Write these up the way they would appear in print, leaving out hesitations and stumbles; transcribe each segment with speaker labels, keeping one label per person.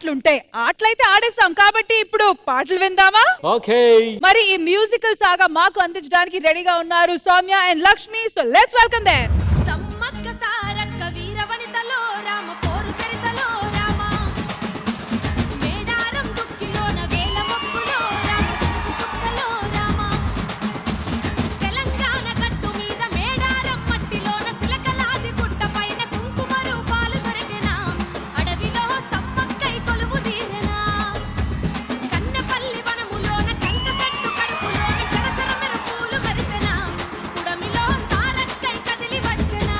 Speaker 1: ఆటలుంటాయి. ఆటలైతే ఆడేస్తాం కాబట్టి ఇప్పుడు పాటలు విందామా?
Speaker 2: ఓకే.
Speaker 1: మరి ఈ మ్యూజికల్ సాగా మాకు అందించడానికి రెడీగా ఉన్నారు Soumya and Lakshmi. So let's welcome them.
Speaker 3: Sammakka Sarakka వీరవనితలో రామ పోరు సరితలో రామ మేడారం దుక్కిలోన వేల మొక్కులో రామ తెలుగు సుక్కలో రామ తెలంగాణ గట్టు మీద మేడారం మట్టిలోన సిలకలాది గుట్ట పైన కుంకుమ రూపాలు దొరికినా అడవిలో సమ్మక్కై కొలువు తీరెనా కన్నెపల్లి వనములోన కంక చెట్టు కడుపులోన చరచర మెరుపులు మెరిసెనా పుడమిలో సారక్కై కదిలి వచ్చెనా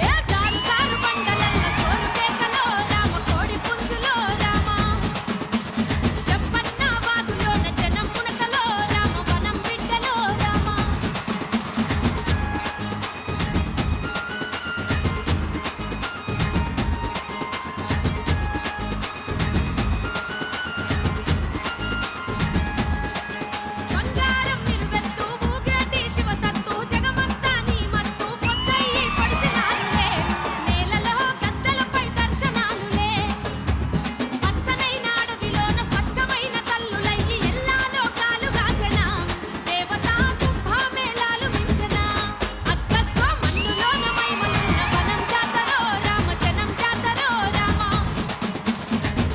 Speaker 3: ఏ దారు దారు బండలల్ల చోరు కేకలో రామ కోడి పుంజులో రామ చెప్పన్న వాగులోన జనం మునకలో రామ వనం బిడ్డలో రామ బంగారం నిలువెత్తు ఊగినటి శివసత్తు జగమంతా నీ మత్తు పొద్దయ్యి పడిసినారులే నేలలో గద్దలపై దర్శనాలులే పచ్చనైన అడవిలోన స్వచ్ఛమైన కల్లులయ్యి ఎల్లాలో కాలు కాసెనా దేవతా కుంభమేళాలు మించెనా అక్కక్కో మన్నులోన మైమలున్న వనం జాతరో రామ జనం జాతరో రామ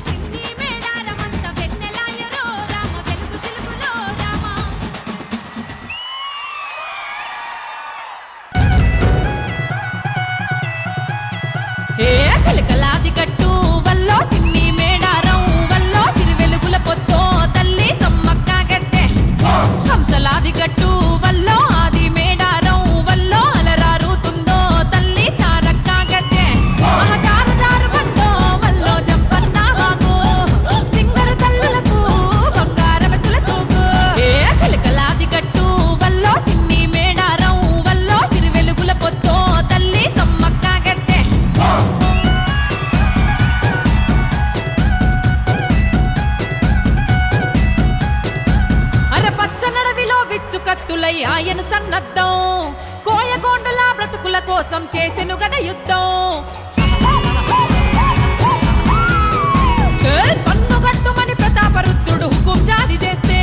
Speaker 3: సిన్ని మేడారమంత వెన్నెలాయరో రామ వెలుగు తెలుగులో రామ ఏ సిలకలాది గట్టు వల్లో సిన్ని మేడారం వల్లో సిరి వెలుగుల పొద్దో తల్లి సమ్మక్క గద్దె హంసలాది గట్టు వల్లో ఆది మేడారం వల్లో అలరారుతుందో తల్లి సారక్క గద్దె మహచార జారు బండో వల్లో జంపన్న వాగు సింగరు తల్లులకు బంగారవతుల తూగు ఏ సిలకలాది గట్టు వల్లో సిన్ని మేడారం వల్లో సిరి వెలుగుల పొద్దో తల్లి సమ్మక్క గద్దె అర పచ్చనడవిలో విచ్చు కత్తులై ఆయను సన్నద్దం కోయగోండుల బ్రతుకుల కోసం చేసెను గద యుద్ధం చల్ పన్నుగట్టుమని ప్రతాపరుద్రుడు హుకుం జారీ చేస్తే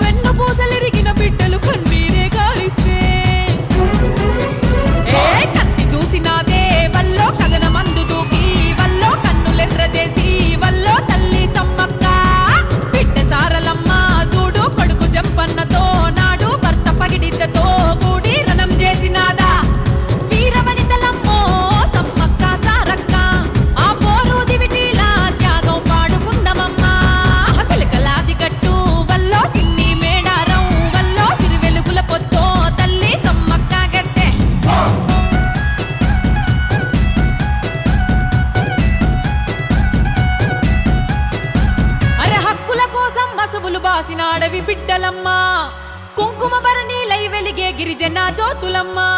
Speaker 3: వెన్ను పూసలిరిగిన బిడ్డలు కన్నీరే గాలిస్తే ఏ కత్తి దూసినాదే వల్లో కథన మందు దూకి వల్లో కన్నులెర్ర చేసి వల్లో తల్లి సమ్మక్క బిడ్డ సారలమ్మ చూడు కొడుకు జంపన్నతో నాడు భర్త పగిడిద్దతో కూడి రణం చేసినాదా వీరవనితలమ్మో సమ్మక్క సారక్క ఆ పోరు దివిటీలా త్యాగం పాడుకుందమమ్మా హసలకలాది గట్టు వల్లో సిన్ని మేడారం వల్లో సిరి వెలుగుల పొద్దో తల్లి సమ్మక్క గద్దె అరే హక్కుల కోసం మసవులు బాసిన అడవి బిడ్డలమ్మా కుంకుమ భరణీలై వెలిగే గిరిజన జ్యోతులమ్మా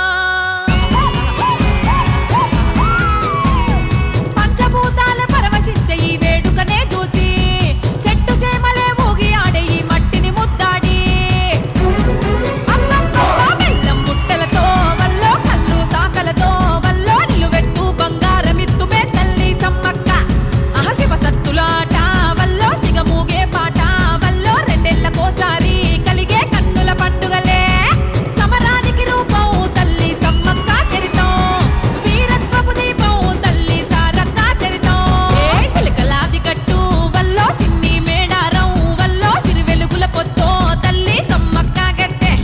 Speaker 3: పంచభూతాల పరవశించే ఈ వేడుకనే చూసి చెట్టు సేమలే ఊగి ఆడే ఈ మట్టిని ముద్దాడి అమ్మమ్మ బెల్లం బుట్టలతో వల్లో కళ్ళు సాకలతో వల్లో నిలువెత్తు బంగారమిత్తుమే తల్లి సమ్మక్క శివ సత్తులాట వల్లో సిగమూగే పాట వల్లో రెండేళ్లకోసారి కలిగే కన్నుల పండుగలే సమరానికి రూపం తల్లి సమ్మక్క చరితం వీరత్వపు దీపం తల్లి సారక్క చరితం ఏ సిలకలాది గట్టు వల్లో సిన్ని మేడారం వల్లో సిరి వెలుగుల పొద్దో తల్లి సమ్మక్క గద్దె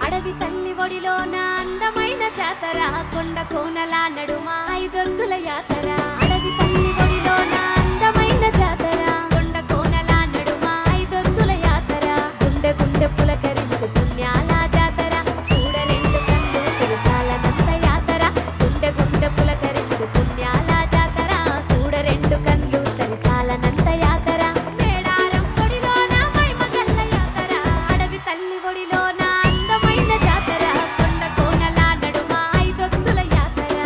Speaker 3: అడవి తల్లి ఒడిలోన అందమైన జాతర కొండ కోనల నడుమ ఐదొద్దుల యాతర అడవి తల్లి ఒడిలోన అందమైన జాతర కొండ కోనల నడుమ ఐదొద్దుల యాతర గుండె గుండె పులకరించే పుణ్యాల జాతర చూడ రెండు కళ్ళు సిరసాలనంత యాతర గుండె గుండె పులకరించే పుణ్యాల జాతర చూడ రెండు కళ్ళు సరిసాలనంత యాతర మేడారం ఒడిలోన మైమగల్ల యాతర అడవి తల్లి ఒడిలోన అందమైన జాతర కొండ కోనల నడుమ ఐదొద్దుల యాతర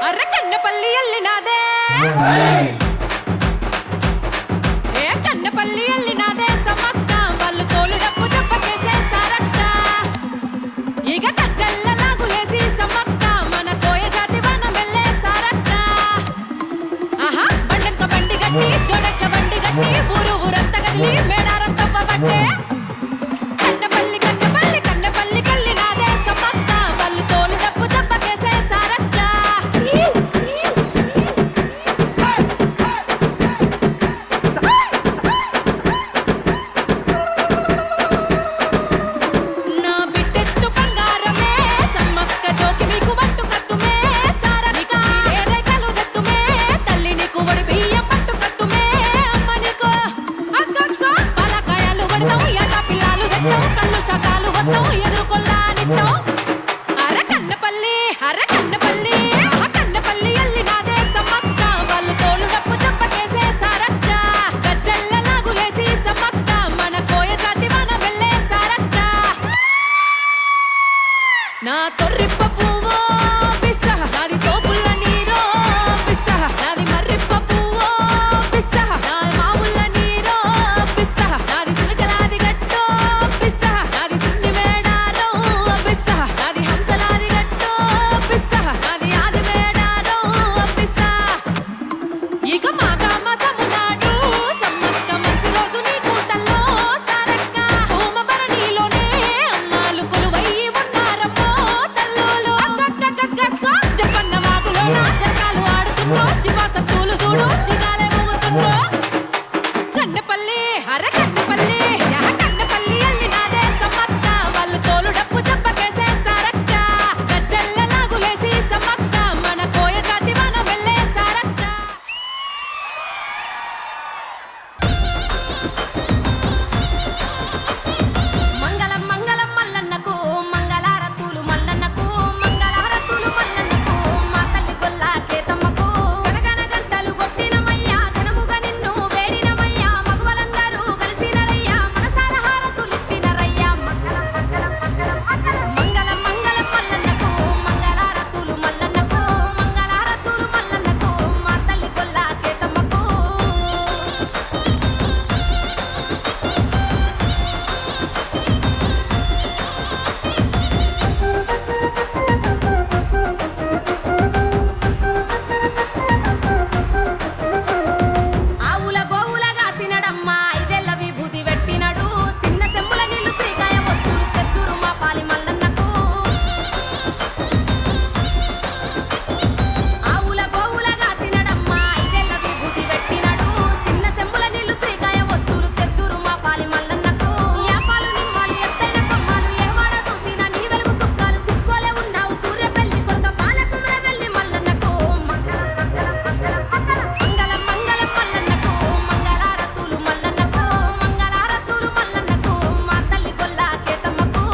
Speaker 3: అర్ర కన్నపల్లి ఎల్లినాదే ఏ కన్నపల్లి ఎల్లినాదే సమక్క వాళ్ళు తోలు డప్పు దెబ్బకేసే సారక్క ఇక కచ్చల్ల లాగులేసి సమక్క మన కోయ జాతి వన వెళ్ళే సారక్క ఆహా బండెనక బండి గట్టి జోడెట్ల బండి గట్టి ఊరు ఊరంతా కదిలి మేడారం తవ్వబట్టే కన్నపల్లి కన్నపల్లి కన్నపల్లి కల్లినాదే సమక్క వాళ్ళు తోలు డప్పు దెబ్బకేసే సారక్క నా బిడ్డెత్తు బంగారమే సమ్మక్క జోకి మీకు వట్టు కత్తుమే సారక్క రేఖలు దెత్తుమే తల్లి నీకు వడి బియ్యం పట్టు కత్తుమే అమ్మ నీకు అక్కక్క పాలకాయలు వడతాం ఎట పిల్లలు దెత్తాం కళ్ళు చకాలు వస్తాం ఎదుర్కొల్లానిస్తాం అర కన్నపల్లి ఆ కన్నపల్లి ఎల్లినాదే సమ్మక్క వాళ్ళు తోలు డప్పు దెబ్బకేసే సారక్క గజ్జల్ల లాగులేసి సమ్మక్క మన కోయ జాతి వన వెళ్ళే సారక్క నా తొర్రిప్ప పువ్వో పిస్స నాది తోపుల్ల నీరో పిస్స నాది మర్రిప్ప పువ్వో పిస్స నాది మావుల్ల నీరో పిస్స నాది సిలకలాది గట్టో పిస్స నాది సిన్ని మేడారో పిస్స నాది హంసలాది గట్టో పిస్స నాది ఆది మేడారో పిస్స ఇక మాఘమాసము నాడు సమ్మక్క మంచి రోజు నీకు తల్లో సారక్క హోమభరణిలోనే అమ్మాలు కొలువయ్యి ఉన్నారమ్మో తల్లోలు అక్కక్కక్కక్క చెప్పన్న వాగులోన జరకాలు ఆడుతుండ్రో శివ సత్తులు చూడు శిగాలే మోగుతుండ్రో కన్నపల్లి అర కన్నపల్లి యా కన్నపల్లి ఎల్లినాదే సమ్మక్క వాళ్ళు తోలు డప్పు దెబ్బకేసే సారక్క గజ్జల్ల లాగులేసి సమ్మక్క మన కోయ జాతి వన వెళ్ళే సారక్క మంగళం మంగళం మల్లన్నకు మంగళారతులు మల్లన్నకు మంగళారతులు మల్లన్నకు మా తల్లి గొల్ల కేతమ్మకు గలగల గంటలు కొట్టినమయ్యా ఘనముగా నిన్ను వేడినమయ్యా మగవలందరూ కలిసినరయ్యా మనసార హారతులిచ్చినరయ్యా మంగళం మంగళం మల్లన్నకు మంగళారతులు మల్లన్నకు మంగళారతులు మల్లన్నకు మా తల్లి గొల్ల కేతమ్మకు ఆవుల గోవుల గాసినడమ్మా ఐదెల్ల విభూతి పెట్టినడు చిన్న చెంబుల నీళ్లు శ్రీకాయ ఒత్తులు తెత్తురు మా పాలి మల్లన్నకు ఆవుల గోవుల గాసినడమ్మా ఐదెల్ల విభూతి పెట్టినడు చిన్న చెంబుల నీళ్లు శ్రీకాయ ఒత్తులు తెత్తురు మా పాలి మల్లన్నకు యాపాలు నిమ్మాలు ఎత్తైన కొమ్మాలు ఏ వాడ చూసినా నీ వెలుగు సుక్కాలు సుక్కోలే ఉన్నావు సూర్యపల్లి కొడుక పాలకుమర వెళ్ళి మల్లన్నకు మంగళం మంగళం మల్లన్నకు మంగళారతులు మల్లన్నకు మంగళారతులు మల్లన్నకు మా తల్లి గొల్ల కేతమ్మకు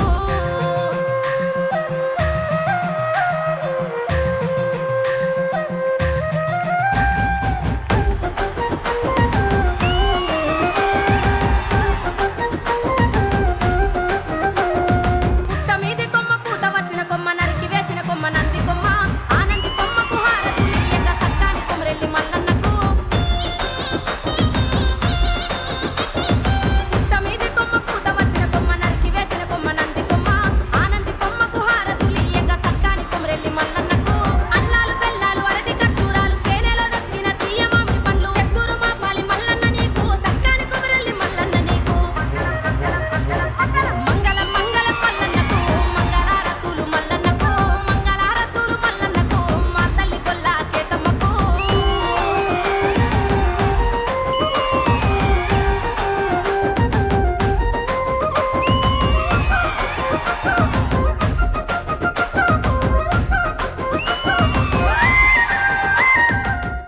Speaker 3: పుట్ట మీది కొమ్మ పూత వచ్చిన కొమ్మ నరికి వేసిన కొమ్మ నంది కొమ్మ ఆనంది కొమ్మకు హారతులు ఇయ్యక సక్కాని కొమరెల్లి మల్లన్నకు పుట్ట మీది కొమ్మ పూత వచ్చిన కొమ్మ నరికి వేసిన కొమ్మ నంది కొమ్మ ఆనంది కొమ్మకు హారతులు ఇయ్యక సక్కాని కొమరెల్లి మల్లన్నకు అల్లాలు బెల్లాలు అరటి ఖర్జూరాలు తేనెలో తెచ్చిన తీయ మామిడి పండ్లు ఎత్తురు మా పాలి మల్లన్న నీకు సక్కాని కొమరెల్లి మల్లన్న నీకు మంగళం మంగళం మల్లన్నకు మంగళారతులు మల్లన్నకు మంగళారతులు మల్లన్నకు మా తల్లి గొల్ల కేతమ్మకు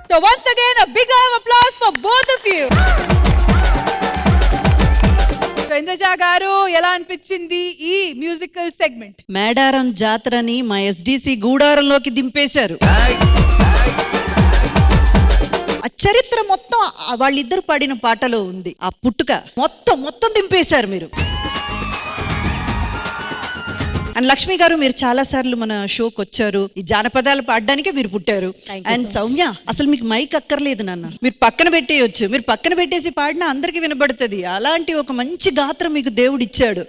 Speaker 1: So once again, a big round of applause for both of you. So Indraja గారు ఎలా అనిపించింది ఈ మ్యూజికల్ సెగ్మెంట్?
Speaker 2: మేడారం జాతరని మా ఎస్డిసి గూడారంలోకి దింపేశారు. ఆ చరిత్ర మొత్తం వాళ్ళిద్దరు పాడిన పాటలో ఉంది. ఆ పుట్టుక మొత్తం దింపేశారు మీరు. అండ్ లక్ష్మి గారు మీరు చాలా సార్లు మన షోకి వచ్చారు, ఈ జానపదాలు పాడడానికే మీరు పుట్టారు. అండ్ సౌమ్య అసలు మీకు మైక్ అక్కర్లేదు నాన్న, మీరు పక్కన పెట్టేయొచ్చు, మీరు పక్కన పెట్టేసి పాడినా అందరికి వినబడుతుంది. అలాంటి ఒక మంచి గాత్రం మీకు దేవుడు ఇచ్చాడు.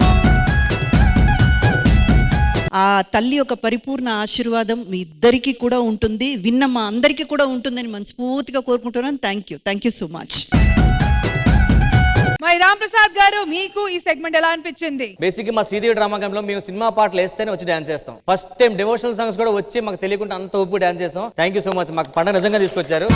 Speaker 2: ఆ తల్లి యొక్క పరిపూర్ణ ఆశీర్వాదం మీ ఇద్దరికి కూడా ఉంటుంది, విన్న మా అందరికీ కూడా ఉంటుందని మనస్ఫూర్తిగా కోరుకుంటున్నాను. Thank you so much.
Speaker 1: మరి రామ్ ప్రసాద్ గారు, మీకు ఈ సెగ్మెంట్ ఎలా అనిపించింది?
Speaker 4: బేసిక్ మా శ్రీదేవి డ్రామా క్యాంప్ లో మేము సినిమా పాటలు వేస్తేనే వచ్చి డాన్స్ చేస్తాం. ఫస్ట్ టైం డివోషనల్ సాంగ్స్ కూడా వచ్చి మాకు తెలియకుండా అంత ఊపి డాన్స్ చేస్తాం. థ్యాంక్ యూ సో మచ్, మాకు పండుగ నిజంగా తీసుకొచ్చారు.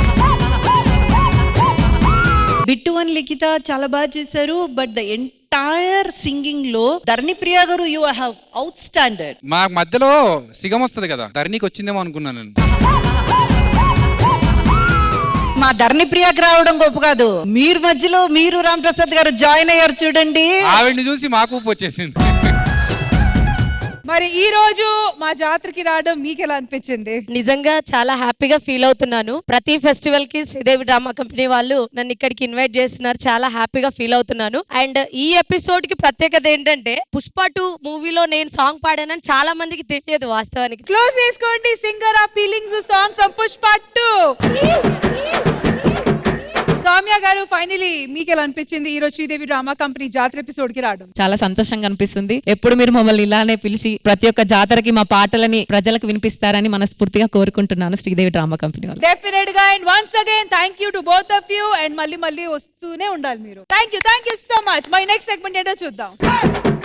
Speaker 2: బిట్టు అని లిఖిత చాలా బాగా చేశారు. బట్ ద ఎంటైర్ సింగింగ్ లో ధరణి ప్రియా గారు యు హావ్ అవుట్ స్టాండర్డ్.
Speaker 5: మా మధ్యలో సిగం వస్తుంది కదా, ధరణికి వచ్చిందేమో అనుకున్నాను నేను.
Speaker 2: మా ధరణి ప్రియాకి రావడం గొప్ప కాదు, మీరు మధ్యలో మీరు రామ్ ప్రసాద్ గారు జాయిన్ అయ్యారు చూడండి.
Speaker 5: ఆవిడ్ని చూసి మాకు ఊపు వచ్చేసింది.
Speaker 1: మరి ఈ రోజు మా జాతరకి రావడం మీకు ఎలా అనిపించింది?
Speaker 6: నిజంగా చాలా హ్యాపీగా ఫీల్ అవుతున్నాను. ప్రతి ఫెస్టివల్ కి శ్రీదేవి డ్రామా కంపెనీ వాళ్ళు నన్ను ఇక్కడికి ఇన్వైట్ చేస్తున్నారు. చాలా హ్యాపీగా ఫీల్ అవుతున్నాను. అండ్ ఈ ఎపిసోడ్ కి ప్రత్యేకత ఏంటంటే పుష్ప 2 మూవీలో నేను సాంగ్ పాడానని చాలా మందికి తెలియదు వాస్తవానికి.
Speaker 1: క్లోజ్ చేసుకోండి. Singer of feelings song from Pushpa 2. Soumya గారు, ఫైనలీ మీకు ఎలా అనిపించింది ఈ రోజు శ్రీదేవి డ్రామా కంపెనీ జాతర ఎపిసోడ్ కి రావడం?
Speaker 7: చాలా సంతోషంగా అనిపిస్తుంది. ఎప్పుడు మీరు మమ్మల్ని ఇలానే పిలిచి ప్రతి ఒక్క జాతరకి మా పాటలని ప్రజలకు వినిపిస్తారని మనస్ఫూర్తిగా కోరుకుంటున్నాను శ్రీదేవి డ్రామా కంపెనీ వాళ్ళు.
Speaker 1: డెఫినెట్ గా. And once again thank you to both of you. And మళ్ళీ వస్తూనే ఉండాలి మీరు. Thank you so much. My next segment ఏంటో చూద్దాం.